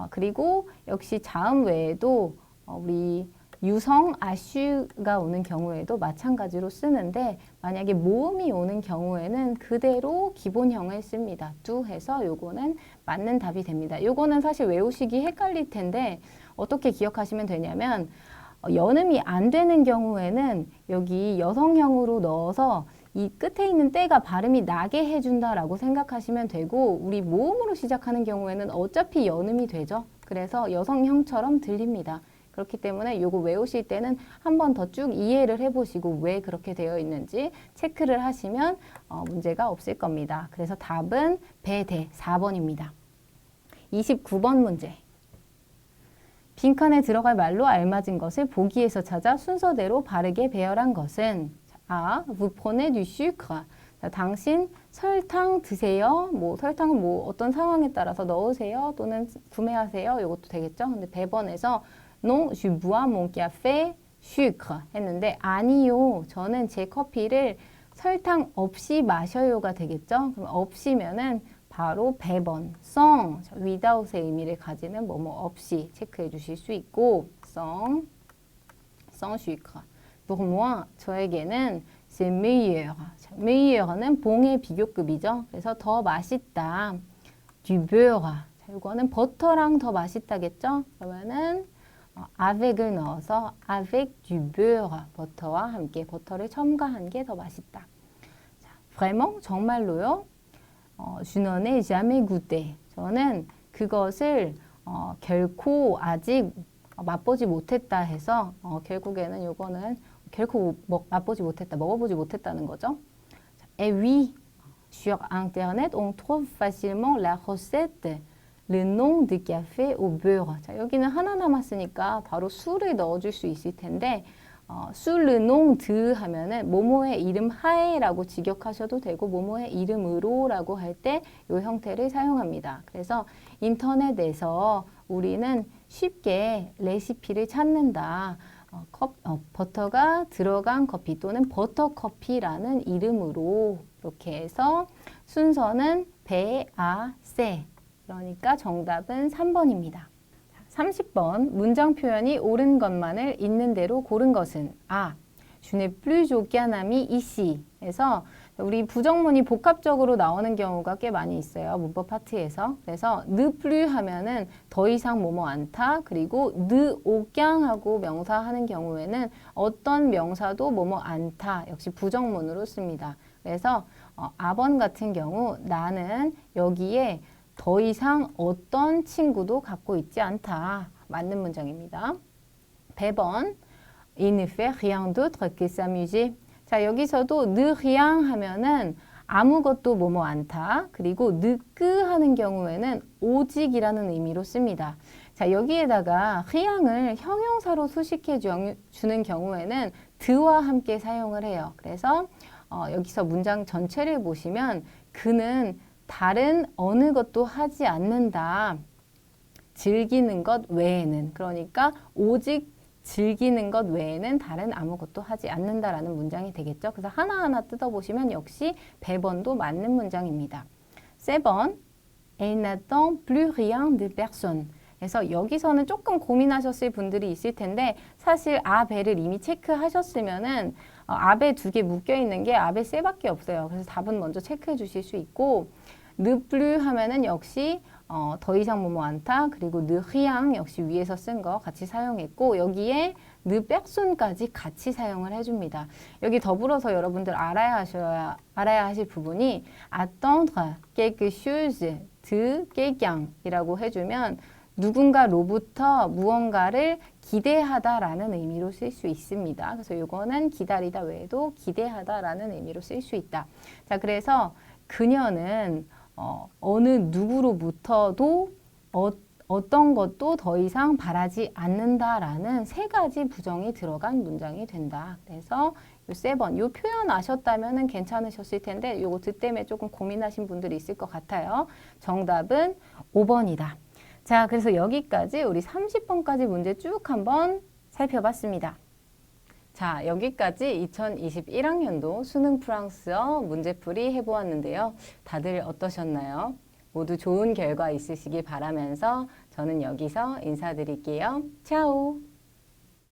그리고 역시 자음 외에도 우리 유성 아슈가 오는 경우에도 마찬가지로 쓰는데 만약에 모음이 오는 경우에는 그대로 기본형을 씁니다. 두 해서 요거는 맞는 답이 됩니다. 요거는 사실 외우시기 헷갈릴 텐데 어떻게 기억하시면 되냐면 연음이 안 되는 경우에는 여기 여성형으로 넣어서 이 끝에 있는 때가 발음이 나게 해준다라고 생각하시면 되고 우리 모음으로 시작하는 경우에는 어차피 연음이 되죠. 그래서 여성형처럼 들립니다. 그렇기 때문에 요거 외우실 때는 한 번 더 쭉 이해를 해보시고 왜 그렇게 되어 있는지 체크를 하시면 문제가 없을 겁니다. 그래서 답은 배대 4번입니다. 29번 문제. 빈칸에 들어갈 말로 알맞은 것을 보기에서 찾아 순서대로 바르게 배열한 것은 A. Vous prenez du sucre. 자, 당신 설탕 드세요. 뭐 설탕은 뭐 어떤 상황에 따라서 넣으세요 또는 구매하세요. 이것도 되겠죠. 근데 배번에서 Non, je bois mon café sucre 했는데 아니요. 저는 제 커피를 설탕 없이 마셔요가 되겠죠. 그럼 없이면은 바로 배번 sans without의 의미를 가지는 뭐뭐 없이 체크해 주실 수 있고 sans sucre. Pour moi 저에게는 c'est meilleur. meilleur는 봉의 비교급이죠. 그래서 더 맛있다. du beurre. 자, 이거는 버터랑 더 맛있다겠죠. 그러면은 avec을 넣어서 avec du beurre 버터와 함께 버터를 첨가한 게 더 맛있다. 자, vraiment 정말로요. Je n'en ai jamais goûté. 저는 그것을 결코 아직 맛보지 못했다 해서 결국에는 요거는 결코 맛보지 못했다, 먹어보지 못했다는 거죠. Et oui, sur internet on trouve facilement la recette. Le nom de café au beurre. 자, 여기는 하나 남았으니까 바로 수를 넣어줄 수 있을 텐데 sur le nom de 하면은 모모의 이름 하에라고 직역하셔도 되고 모모의 이름으로라고 할 때 이 형태를 사용합니다. 그래서 인터넷에서 우리는 쉽게 레시피를 찾는다. 버터가 들어간 커피 또는 버터커피라는 이름으로 이렇게 해서 순서는 배, 아, 세. 그러니까 정답은 3번입니다. 30번 문장 표현이 옳은 것만을 있는 대로 고른 것은 A. Je n'ai plus aucun ami ici. 에서 우리 부정문이 복합적으로 나오는 경우가 꽤 많이 있어요. 문법 파트에서. 그래서 ne plus 하면은 더 이상 뭐뭐 않다. 그리고 ne aucun 하고 명사 하는 경우에는 어떤 명사도 뭐뭐 않다. 역시 부정문으로 씁니다. 그래서 아번 같은 경우 나는 여기에 더 이상 어떤 친구도 갖고 있지 않다. 맞는 문장입니다. 배번 Il ne fait rien d'autre que s'amuser. 자, 여기서도 ne rien 하면은 아무것도 뭐뭐 않다. 그리고 ne que 하는 경우에는 오직이라는 의미로 씁니다. 자, 여기에다가 rien을 형용사로 수식해 주는 경우에는 드와 함께 사용을 해요. 그래서 여기서 문장 전체를 보시면 그는 다른 어느 것도 하지 않는다. 즐기는 것 외에는. 그러니까 오직 즐기는 것 외에는 다른 아무것도 하지 않는다라는 문장이 되겠죠. 그래서 하나하나 뜯어보시면 역시 배번도 맞는 문장입니다. 세 번, Elle n'attend plus rien de personne. 그래서 여기서는 조금 고민하셨을 분들이 있을 텐데 사실 아, 배를 이미 체크하셨으면은 아배 두 개 묶여 있는 게 아배 세밖에 없어요. 그래서 답은 먼저 체크해 주실 수 있고 ne plus 하면은 역시 더 이상 뭐뭐 않다. 그리고 ne rien 역시 위에서 쓴 거 같이 사용했고 여기에 ne personne까지 같이 사용을 해줍니다. 여기 더불어서 여러분들 알아야 하실 부분이 attendre quelque chose de quelqu'un 이라고 해주면 누군가로부터 무언가를 기대하다라는 의미로 쓸 수 있습니다. 그래서 이거는 기다리다 외에도 기대하다라는 의미로 쓸 수 있다. 자, 그래서 그녀는 어느 누구로부터도 어떤 것도 더 이상 바라지 않는다라는 세 가지 부정이 들어간 문장이 된다. 그래서 요 세 번, 요 표현 아셨다면 괜찮으셨을 텐데 요거 때문에 조금 고민하신 분들이 있을 것 같아요. 정답은 5번이다. 자, 그래서 여기까지 우리 30번까지 문제 쭉 한번 살펴봤습니다. 자, 여기까지 2021학년도 수능 프랑스어 문제풀이 해보았는데요. 다들 어떠셨나요? 모두 좋은 결과 있으시기 바라면서 저는 여기서 인사드릴게요. 차오!